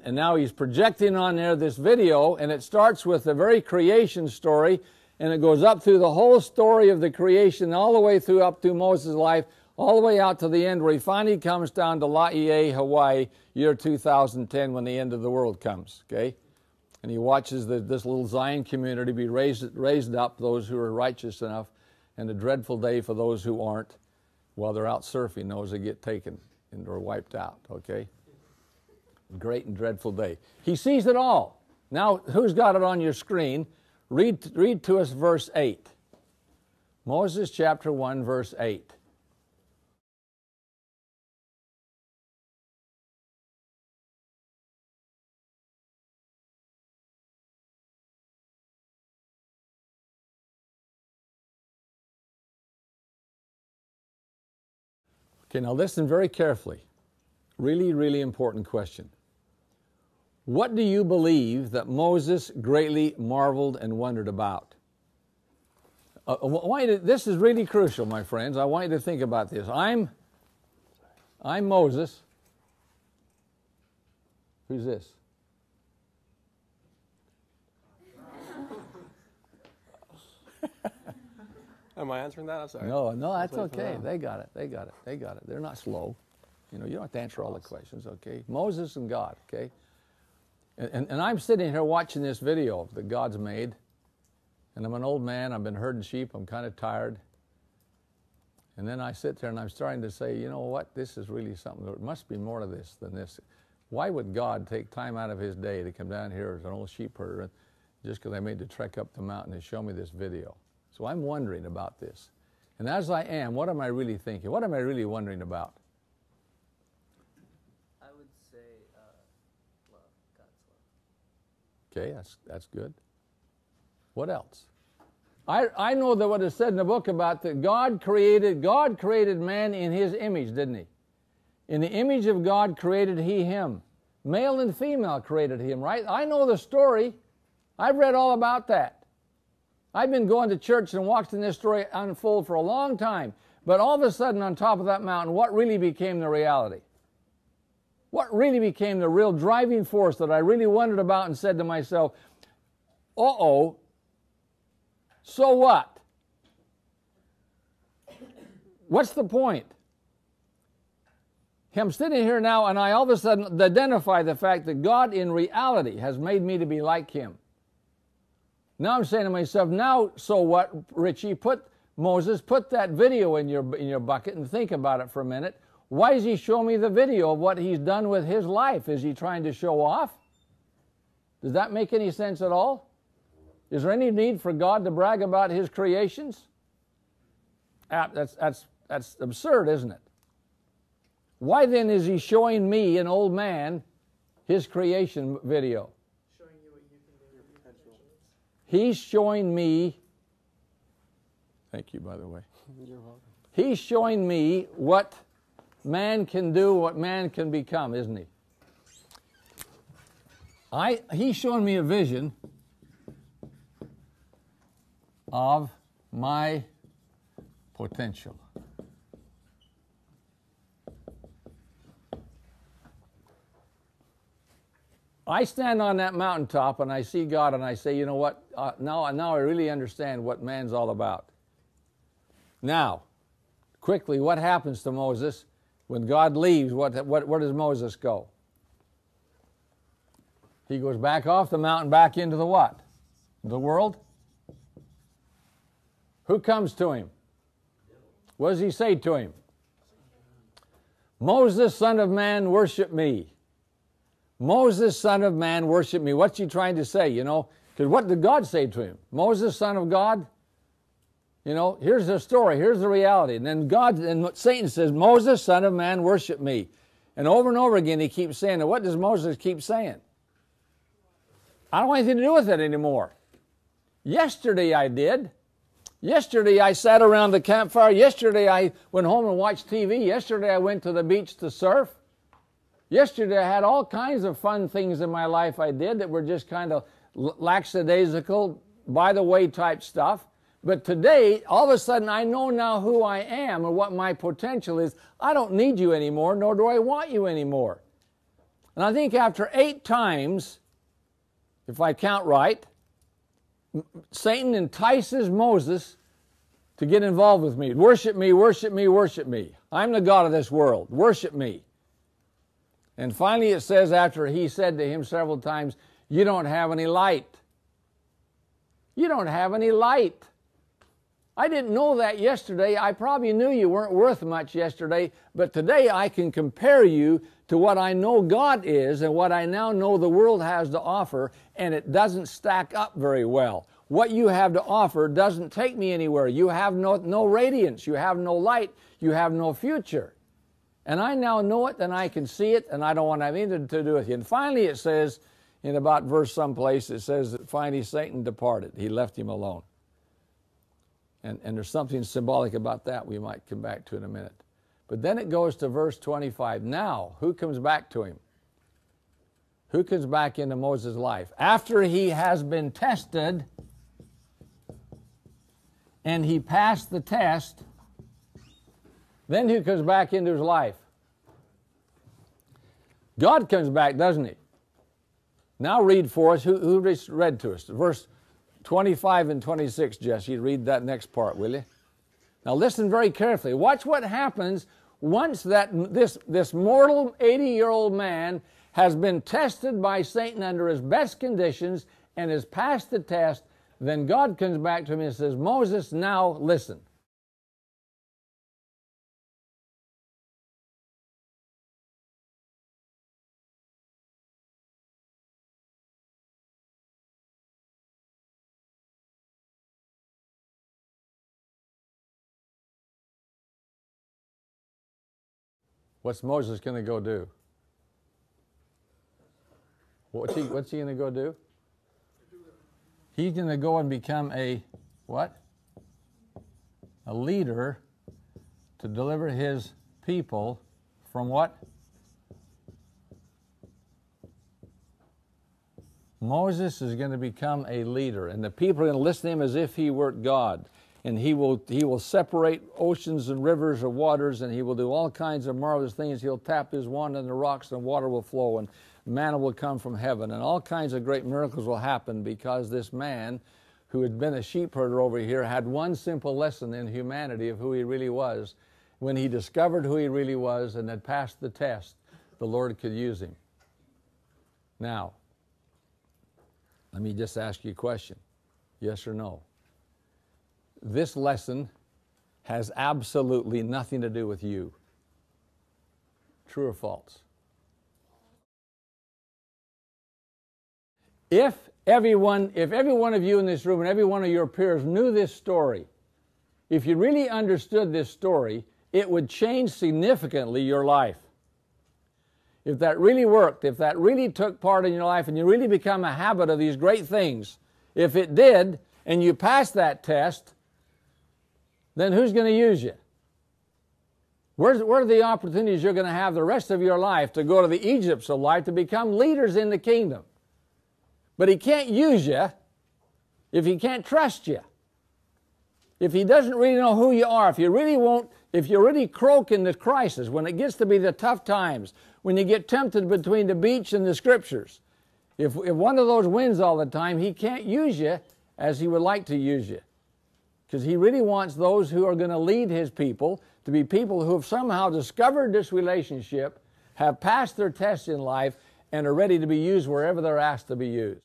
And now he's projecting on there this video, and it starts with the very creation story, and it goes up through the whole story of the creation, all the way through up to Moses' life, all the way out to the end, where he finally comes down to Laie, Hawaii, year 2010, when the end of the world comes, okay? And he watches this little Zion community be raised up, those who are righteous enough, and a dreadful day for those who aren't, while they're out surfing, those that get taken and are wiped out, okay? Great and dreadful day. He sees it all. Now, who's got it on your screen? Read to us verse 8. Moses chapter 1, verse 8. Okay, now listen very carefully. Really, really important question. What do you believe that Moses greatly marveled and wondered about? This is really crucial, my friends. I want you to think about this. I'm Moses. Who's this? Am I answering that? I'm sorry. No, that's okay. They got it. They're not slow. You know, you don't have to answer all the questions, okay? Moses and God, okay? And I'm sitting here watching this video that God's made, and I'm an old man. I've been herding sheep. I'm kind of tired. And then I sit there and I'm starting to say, you know what? This is really something. There must be more to this than this. Why would God take time out of his day to come down here as an old sheep herder just because I made the trek up the mountain and show me this video? So I'm wondering about this. And as I am, what am I really thinking? What am I really wondering about? I would say love, God's love. Okay, that's good. What else? I know that what is said in the book about that God created man in his image, didn't he? In the image of God created he him. Male and female created him, right? I know the story. I've read all about that. I've been going to church and watching this story unfold for a long time. But all of a sudden, on top of that mountain, what really became the reality? What really became the real driving force that I really wondered about and said to myself, uh-oh, so what? What's the point? I'm sitting here now and I all of a sudden identify the fact that God in reality has made me to be like him. Now I'm saying to myself, now, so what, Ritchie? Moses, put that video in your bucket and think about it for a minute. Why does he show me the video of what he's done with his life? Is he trying to show off? Does that make any sense at all? Is there any need for God to brag about his creations? That's absurd, isn't it? Why then is he showing me, an old man, his creation video? He's showing me, thank you, by the way. You're welcome. He's showing me what man can do, what man can become, isn't he? He's showing me a vision of my potential. I stand on that mountaintop and I see God and I say, you know what, now I really understand what man's all about. Now, quickly, what happens to Moses when God leaves? Where does Moses go? He goes back off the mountain, back into the what? The world? Who comes to him? What does he say to him? Moses, son of man, worship me. Moses, son of man, worship me. What's he trying to say, you know? Because what did God say to him? Moses, son of God? You know, here's the story. Here's the reality. And then Satan says, Moses, son of man, worship me. And over again, he keeps saying it. What does Moses keep saying? I don't want anything to do with it anymore. Yesterday I did. Yesterday I sat around the campfire. Yesterday I went home and watched TV. Yesterday I went to the beach to surf. Yesterday I had all kinds of fun things in my life I did that were just kind of lackadaisical, by the way type stuff. But today, all of a sudden, I know now who I am and what my potential is. I don't need you anymore, nor do I want you anymore. And I think after 8 times, if I count right, Satan entices Moses to get involved with me. Worship me, worship me, worship me. I'm the God of this world. Worship me. And finally it says, after he said to him several times, you don't have any light. You don't have any light. I didn't know that yesterday. I probably knew you weren't worth much yesterday, but today I can compare you to what I know God is and what I now know the world has to offer, and it doesn't stack up very well. What you have to offer doesn't take me anywhere. You have no radiance. You have no light. You have no future. And I now know it, and I can see it, and I don't want to have anything to do with you. And finally it says, in about verse someplace, it says that finally Satan departed. He left him alone. And there's something symbolic about that we might come back to in a minute. But then it goes to verse 25. Now, who comes back to him? Who comes back into Moses' life? After he has been tested and he passed the test, then who comes back into his life? God comes back, doesn't he? Now read for us. Who read to us? Verse 25 and 26, Jesse. Read that next part, will you? Now listen very carefully. Watch what happens once this mortal 80-year-old man has been tested by Satan under his best conditions and has passed the test. Then God comes back to him and says, Moses, now listen. What's Moses going to go do? What's he going to go do? He's going to go and become a what? A leader to deliver his people from what? Moses is going to become a leader, and the people are going to listen to him as if he were God. And he will separate oceans and rivers of waters, and he will do all kinds of marvelous things. He'll tap his wand on the rocks, and water will flow, and manna will come from heaven, and all kinds of great miracles will happen because this man, who had been a sheep herder over here, had one simple lesson in humanity of who he really was. When he discovered who he really was and had passed the test, the Lord could use him. Now, let me just ask you a question. Yes or no? This lesson has absolutely nothing to do with you. True or false? If every one of you in this room and every one of your peers knew this story, if you really understood this story, it would change significantly your life. If that really worked, if that really took part in your life and you really become a habit of these great things, if it did and you passed that test, then who's going to use you? Where are the opportunities you're going to have the rest of your life to go to the Egypts of life to become leaders in the kingdom? But he can't use you if he can't trust you. If he doesn't really know who you are, if you really croak in the crisis, when it gets to be the tough times, when you get tempted between the beach and the scriptures, if one of those wins all the time, he can't use you as he would like to use you. Because he really wants those who are going to lead his people to be people who have somehow discovered this relationship, have passed their tests in life, and are ready to be used wherever they're asked to be used.